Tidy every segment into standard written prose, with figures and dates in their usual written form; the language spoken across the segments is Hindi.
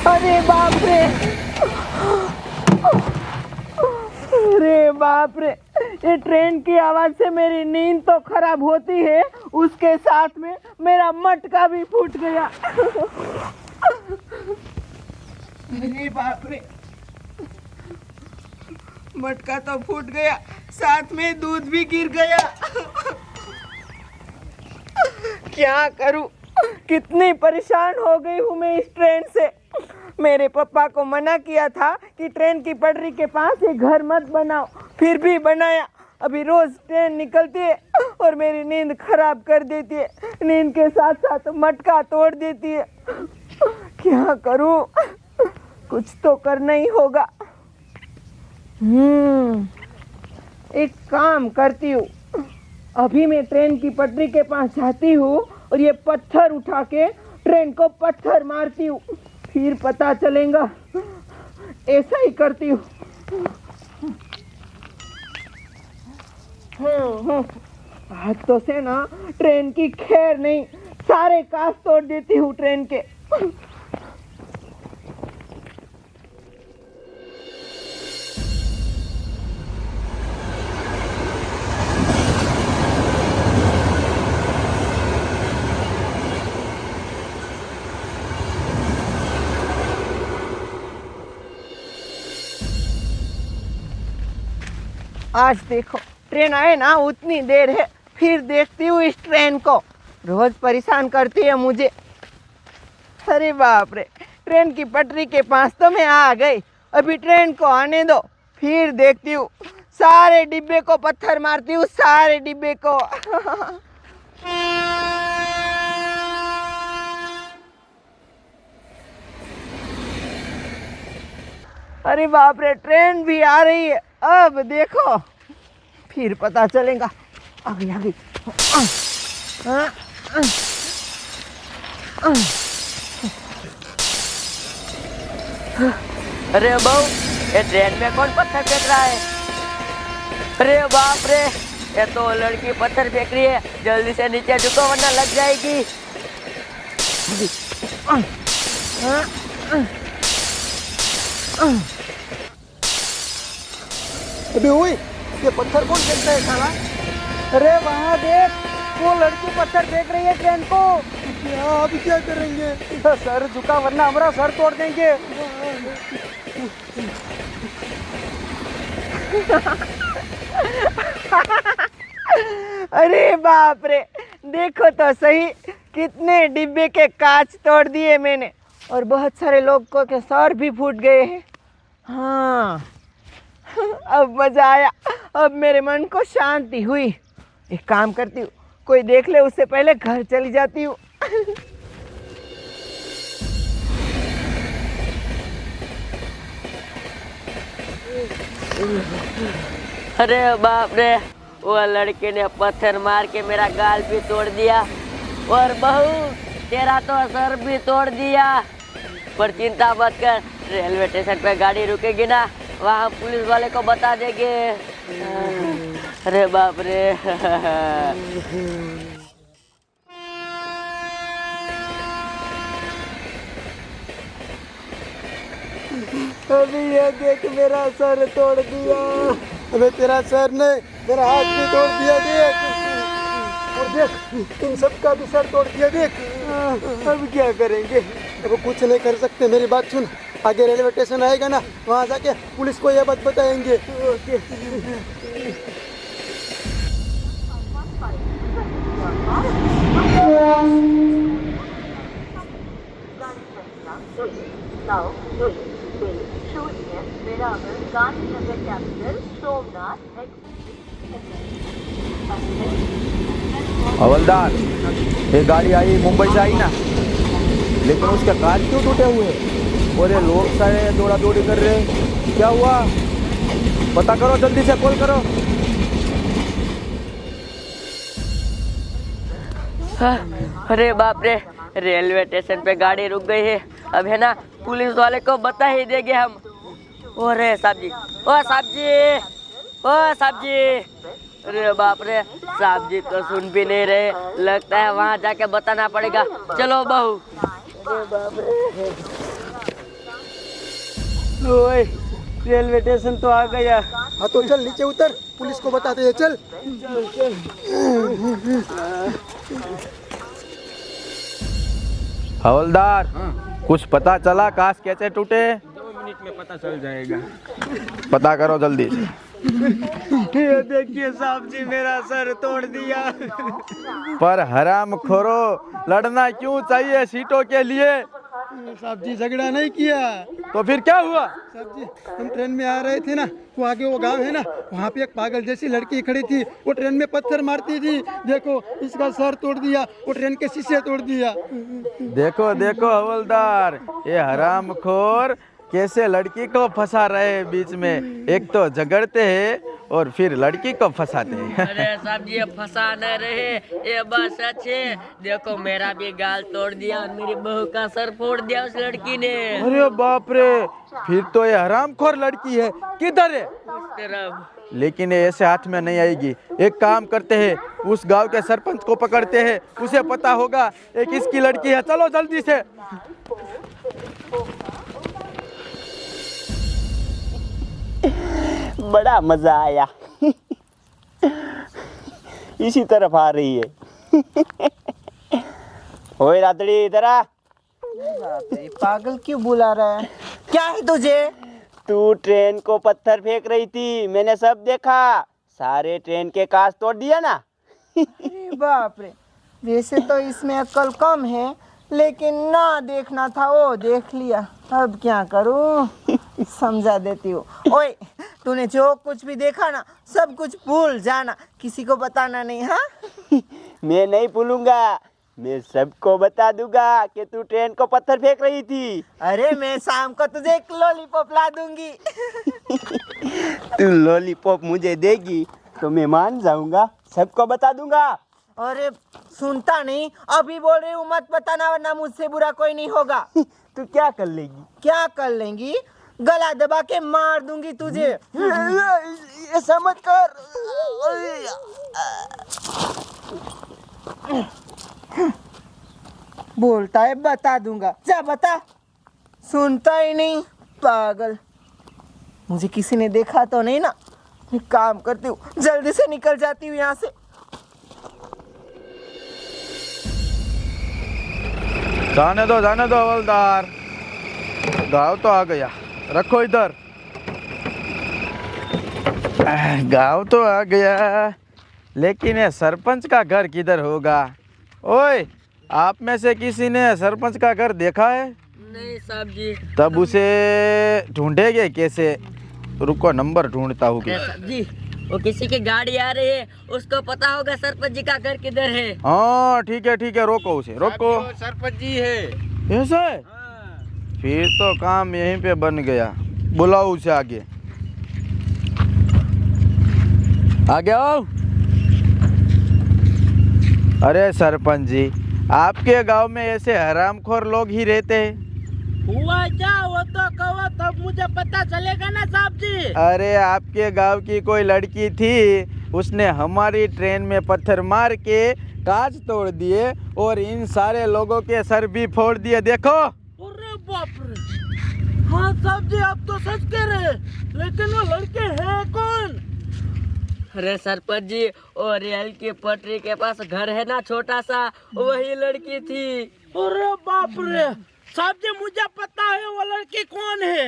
अरे बाप रे, अरे बाप रे, ये ट्रेन की आवाज से मेरी नींद तो खराब होती है, उसके साथ में मेरा मटका भी फूट गया। अरे बाप रे, मटका तो फूट गया, साथ में दूध भी गिर गया। क्या करूं, कितनी परेशान हो गई हूं मैं इस ट्रेन से। मेरे पापा को मना किया था कि ट्रेन की पटरी के पास ये घर मत बनाओ, फिर भी बनाया। अभी रोज ट्रेन निकलती है और मेरी नींद खराब कर देती है, नींद के साथ साथ मटका तोड़ देती है। क्या करूं, कुछ तो करना ही होगा। एक काम करती हूँ, अभी मैं ट्रेन की पटरी के पास जाती हूँ और ये पत्थर उठा के ट्रेन को पत्थर मारती हूँ, फिर पता चलेगा। ऐसा ही करती हूँ। आज तो से ना ट्रेन की खैर नहीं, सारे कांच तोड़ देती हूँ ट्रेन के। आज देखो ट्रेन आए ना उतनी देर है, फिर देखती हूँ इस ट्रेन को, रोज परेशान करती है मुझे। अरे बाप रे, ट्रेन की पटरी के पास तो मैं आ गई, अभी ट्रेन को आने दो, फिर देखती हूँ। सारे डिब्बे को पत्थर मारती हूँ, सारे डिब्बे को। अरे बाप रे, ट्रेन भी आ रही है, अब देखो फिर पता चलेगा। आ गई आ गई। अरे बहू, ये ट्रेन में कौन पत्थर फेंक रहा है? अरे बाप रे, ये तो लड़की पत्थर फेंक रही है, जल्दी से नीचे झुको वरना लग जाएगी। अबे ओए, ये पत्थर कौन फेंकता है साला? अरे वहाँ देख, वो लड़की पत्थर फेंक रही है ट्रेन को। अब क्या करेंगे? सर झुका वरना हमारा सर तोड़ देंगे। अरे बाप रे, देखो तो सही, कितने डिब्बे के कांच तोड़ दिए मैंने, और बहुत सारे लोगों के सर भी फूट गए हैं। हाँ, अब मजा आया, अब मेरे मन को शांति हुई। एक काम करती हूँ, कोई देख ले उससे पहले घर चली जाती हूँ। अरे बाप रे, वो लड़के ने पत्थर मार के मेरा गाल भी तोड़ दिया, और बहू तेरा तो सर भी तोड़ दिया। पर चिंता मत कर, रेलवे स्टेशन पे गाड़ी रुकेगी ना, वहाँ पुलिस वाले को बता देंगे। अरे बाप रे। अभी ये देख, मेरा सर तोड़ दिया। अबे तेरा सर ने मेरा हाथ भी तोड़ दिया, देख। और देख, तुम सबका भी सर तोड़ दिया, देख। अब क्या करेंगे? अब कुछ नहीं कर सकते, मेरी बात सुन। आगे रेलवे स्टेशन आएगा ना, वहाँ जाके पुलिस को यह बात बताएंगे। ओके। हवलदार, ये गाड़ी आई मुंबई से आई ना, लेकिन उसके कांच क्यों टूटे हुए हैं और ये लोग सारे दौड़ा दौड़ी कर रहे हैं? क्या हुआ? पता करो, जल्दी से कॉल करो। अरे बाप रे, रेलवे स्टेशन पे गाड़ी रुक गई है, अब है ना पुलिस वाले को बता ही देंगे हम। अरे साहब जी, ओ साहब जी, ओ साहब जी। अरे बाप रे, साहब जी तो सुन भी नहीं रहे, लगता है वहाँ जाके बताना पड़ेगा। चलो बहू। अरे बाप रे। ओए रेलवे स्टेशन तो आ गया। हाँ तो चल नीचे उतर, पुलिस को बताते हैं, चल। हवलदार, कुछ पता चला काश कैसे टूटे? 2 मिनट में पता चल जाएगा। पता करो जल्दी से। ये देखिए साहब जी, मेरा सर तोड़ दिया। पर हराम खोरो, लड़ना क्यों चाहिए सीटों के लिए? साहब जी झगड़ा नहीं किया। तो फिर क्या हुआ? साहब जी हम ट्रेन में आ रहे थे ना, वो आगे वो गांव है ना, वहाँ पे एक पागल जैसी लड़की खड़ी थी, वो ट्रेन में पत्थर मारती थी। देखो इसका सर तोड़ दिया, वो ट्रेन के शीशे तोड़ दिया। देखो देखो हवलदार, ये हराम खोर कैसे लड़की को फंसा रहे हैं बीच में। एक तो झगड़ते हैं और फिर लड़की को फंसाते हैं। अरे साहब जी, ये फंसा न रहे, ये बात सच है। देखो मेरा भी गाल तोड़ दिया और मेरी बहू का सर फोड़ दिया उस लड़की ने। अरे बाप रे, फिर तो ये हरामखोर लड़की है। किधर है? उस तरफ। लेकिन ये ऐसे हाथ में नहीं आएगी। एक काम करते हैं, उस गांव के सरपंच को पकड़ते हैं, उसे पता होगा ये किसकी लड़की है। चलो जल्दी से। बड़ा मजा आया। इसी तरफ आ रही है। ओए रातड़ी, इधर आ। पागल क्यों बुला रहा है? क्या है तुझे? तू ट्रेन को पत्थर फेंक रही थी, मैंने सब देखा। सारे ट्रेन के कांच तोड़ दिया ना। अरे बाप रे, वैसे तो इसमें अक्ल कम है, लेकिन ना देखना था वो देख लिया। अब क्या करूं? समझा देती हूँ। ओए, तूने जो कुछ भी देखा ना, सब कुछ भूल जाना, किसी को बताना नहीं। हाँ मैं नहीं भूलूंगा, मैं सबको बता दूंगा कि तू ट्रेन को पत्थर फेंक रही थी। अरे मैं शाम को तुझे एक लॉलीपॉप ला दूंगी। तू लॉलीपॉप मुझे देगी तो मैं मान जाऊंगा, सबको बता दूंगा। अरे सुनता नहीं, अभी बोल रही हूँ मत बताना, वरना मुझसे बुरा कोई नहीं होगा। तू क्या कर लेगी? क्या कर लेंगी? गला दबा के मार दूंगी तुझे। ऐसा मत कर। बोलता है बता दूंगा, जा बता। सुनता ही नहीं, पागल। मुझे किसी ने देखा तो नहीं ना? एक काम करती हूँ, जल्दी से निकल जाती हूँ यहाँ से। जाने दो हवलदार, गाँव तो आ गया। रखो इधर। गाँव तो आ गया, लेकिन ये सरपंच का घर किधर होगा? ओए, आप में से किसी ने सरपंच का घर देखा है? नहीं साहब जी। तब उसे ढूंढेंगे कैसे? रुको, नंबर ढूंढता हूँ। अरे साहब जी, वो किसी की गाड़ी आ रही है, उसको पता होगा सरपंच जी का घर किधर है। हाँ ठीक है, रोको उसे, रोको। सरपंच जी है। ऐसा है? फिर तो काम यहीं पे बन गया। बुलाओ उसे आगे। आगे आओ। अरे सरपंच जी, आपके गांव में ऐसे हरामखोर लोग ही रहते हैं? हुआ क्या? वो तो कहो तब मुझे पता चलेगा ना साहब जी। अरे आपके गांव की कोई लड़की थी, उसने हमारी ट्रेन में पत्थर मार के कांच तोड़ दिए और इन सारे लोगों के सर भी फोड़ दिए। देखो। अरे बाप रे, हाँ साहब जी आप तो सच कह रहे हैं, लेकिन वो लड़के हैं कौन? अरे सरपंच जी, और रेल की पटरी के पास घर है ना छोटा सा, वही लड़की थी। अरे बाप रे साहब जी, मुझे पता है वो लड़की कौन है।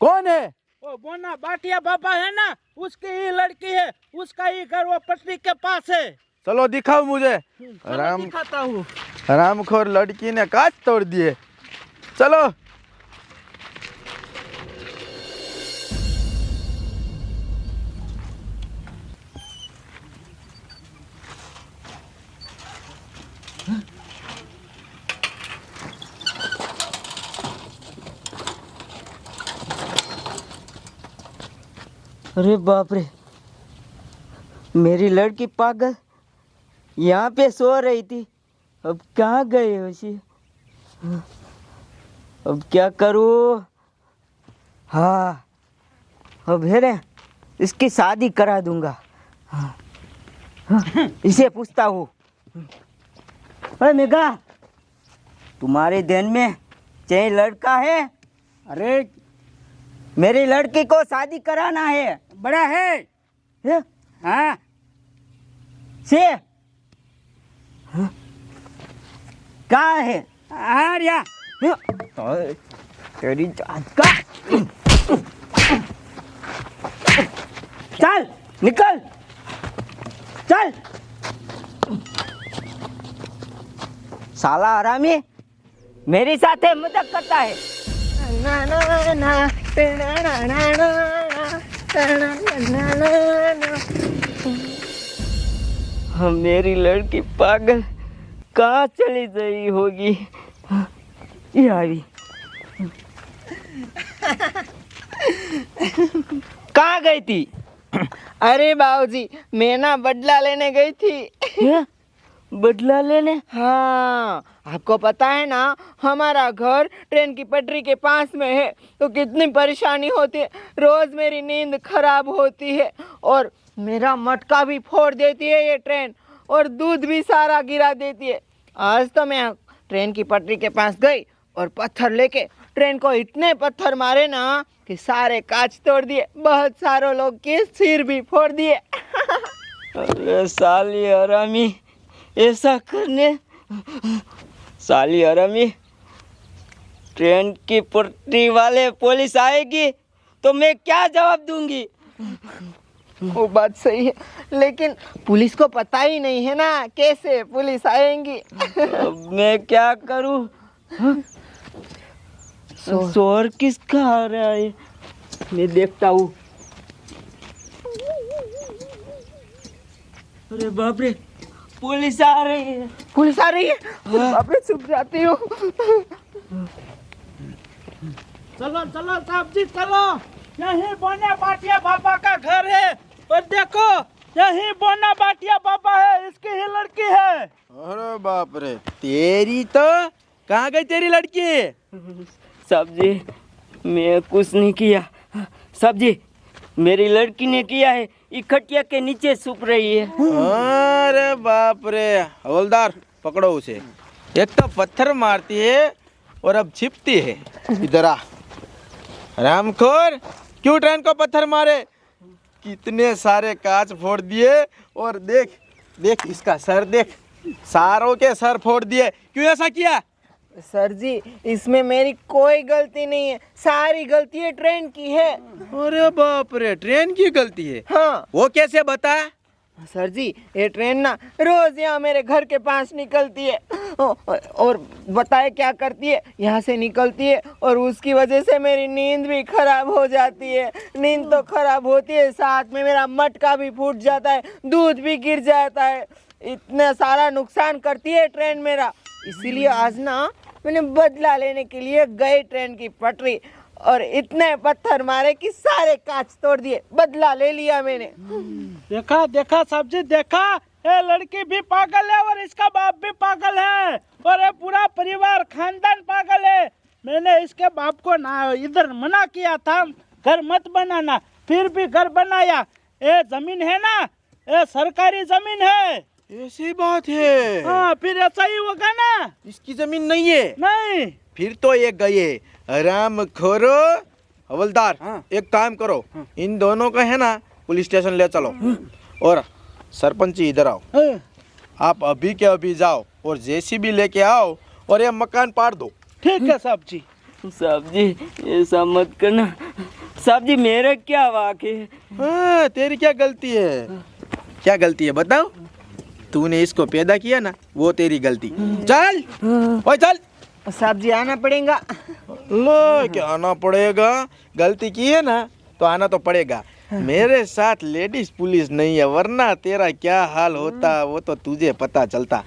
कौन है? वो बोना बाटिया बाबा है ना, उसकी ही लड़की है। उसका ही घर वो पटरी के पास है। चलो दिखाओ मुझे। चलो दिखाता हूँ। हरामखोर लड़की ने कांच तोड़ दिए। चलो। अरे बाप रे, मेरी लड़की पागल यहाँ पे सो रही थी, अब कहाँ गए उसी? अब क्या करूँ? हाँ, अब है ना, इसकी शादी करा दूंगा। हाँ, इसे पूछता हूँ। अरे मेघा, तुम्हारे ध्यान में चाहे लड़का है? अरे मेरी लड़की को शादी कराना है। बड़ा है। ये? हाँ से कहाँ है? आ रहा। ये? तेरी जात का। चल निकल, चल। साला हरामी मेरे साथ है मजाक करता है। ना ना ना ना ना ना ना ना ना ना। मेरी लड़की पागल कहाँ चली गई होगी? ये आई। कहाँ गई थी? अरे बाबूजी, मैं ना बदला लेने गई थी। ये? बदला लेने? हाँ, आपको पता है ना, हमारा घर ट्रेन की पटरी के पास में है, तो कितनी परेशानी होती है। रोज मेरी नींद खराब होती है और मेरा मटका भी फोड़ देती है ये ट्रेन, और दूध भी सारा गिरा देती है। आज तो मैं ट्रेन की पटरी के पास गई और पत्थर लेके ट्रेन को इतने पत्थर मारे ना कि सारे कांच तोड़ दिए, बहुत सारे लोग के सिर भी फोड़ दिए। अरे साली हरामी, ऐसा करने। साली हरामी, ट्रेन की पटरी वाले पुलिस आएगी तो मैं क्या जवाब दूंगी? वो बात सही है, लेकिन पुलिस को पता ही नहीं है ना कैसे पुलिस आएंगी। अब मैं क्या करूं? शोर किसका आ रहा है? मैं देखता हूँ। अरे बाप रे, पुलिस आ रही है। पुलिस आ रही है। बाप रे, छुप जाती हूँ। चलो चलो साहब जी चलो, यही बोना बाटिया बाबा का घर है। और देखो यही बोना बाटिया बाबा है, इसकी ही लड़की है। अरे बाप रे, तेरी तो कहाँ गई तेरी लड़की? सब्जी, मैं कुछ नहीं किया। सब्जी, मेरी लड़की ने किया है, इकट्ठिया के नीचे छुप रही है। अरे बाप रे, हवलदार पकड़ो उसे। एक तो पत्थर मारती है और अब छिपती है। इधर आ रामखोर, क्यों ट्रेन को पत्थर मारे? कितने सारे कांच फोड़ दिए, और देख देख इसका सर देख, सारों के सर फोड़ दिए। क्यों ऐसा किया? सर जी, इसमें मेरी कोई गलती नहीं है, सारी गलती है ट्रेन की है। अरे बाप रे, ट्रेन की गलती है? हाँ वो कैसे बता? सर जी, ये ट्रेन ना रोज यहाँ मेरे घर के पास निकलती है, और बताए क्या करती है, यहाँ से निकलती है और उसकी वजह से मेरी नींद भी खराब हो जाती है। नींद तो खराब होती है, साथ में मेरा मटका भी फूट जाता है, दूध भी गिर जाता है, इतना सारा नुकसान करती है ट्रेन मेरा। इसीलिए आज ना मैंने बदला लेने के लिए गई ट्रेन की पटरी, और इतने पत्थर मारे कि सारे कांच तोड़ दिए। बदला ले लिया मैंने। देखा देखा साहब जी, देखा, ये लड़की भी पागल है और इसका बाप भी पागल है, और ये पूरा परिवार खानदान पागल है। मैंने इसके बाप को ना इधर मना किया था घर मत बनाना, फिर भी घर बनाया। ये जमीन है ना, ये सरकारी जमीन है। ऐसी बात है? हाँ, फिर ऐसा ही होगा ना। इसकी जमीन नहीं है? नहीं। फिर तो ये गए। रामखोरो, हवलदार, एक काम करो, इन दोनों को है ना पुलिस स्टेशन ले चलो, और सरपंच जी इधर आओ। आप अभी के अभी जाओ और जेसीबी लेके आओ और ये मकान पाड़ दो। ठीक है साहब जी। साहब जी, ऐसा मत करना। साहब जी, मेरा क्या वाक़ है? हाँ, तेरी क्या गलती है? क्या गलती है बताओ? तूने इसको पैदा किया ना, वो तेरी गलती। चल ओए चल। साहब जी, आना पड़ेगा। लो, क्या आना पड़ेगा? गलती की है ना तो आना तो पड़ेगा। मेरे साथ लेडीज पुलिस नहीं है, वरना तेरा क्या हाल होता वो तो तुझे पता चलता।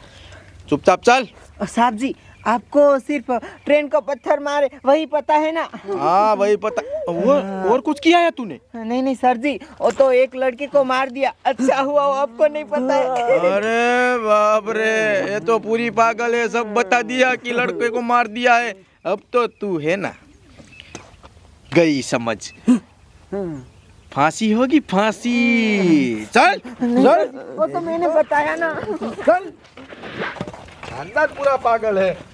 चुपचाप चल। साहब जी, आपको सिर्फ ट्रेन को पत्थर मारे वही पता है ना? हाँ वही पता। वो और कुछ किया है तूने? नहीं नहीं सर जी, वो तो एक लड़की को मार दिया। अच्छा हुआ वो आपको नहीं पता है। अरे बाप रे, ये तो पूरी पागल है, सब बता दिया कि लड़के को मार दिया है। अब तो तू है ना गई समझ। फांसी होगी, फांसी। चल चल। वो तो मैंने बताया ना। चल। खानदान पूरा पागल है।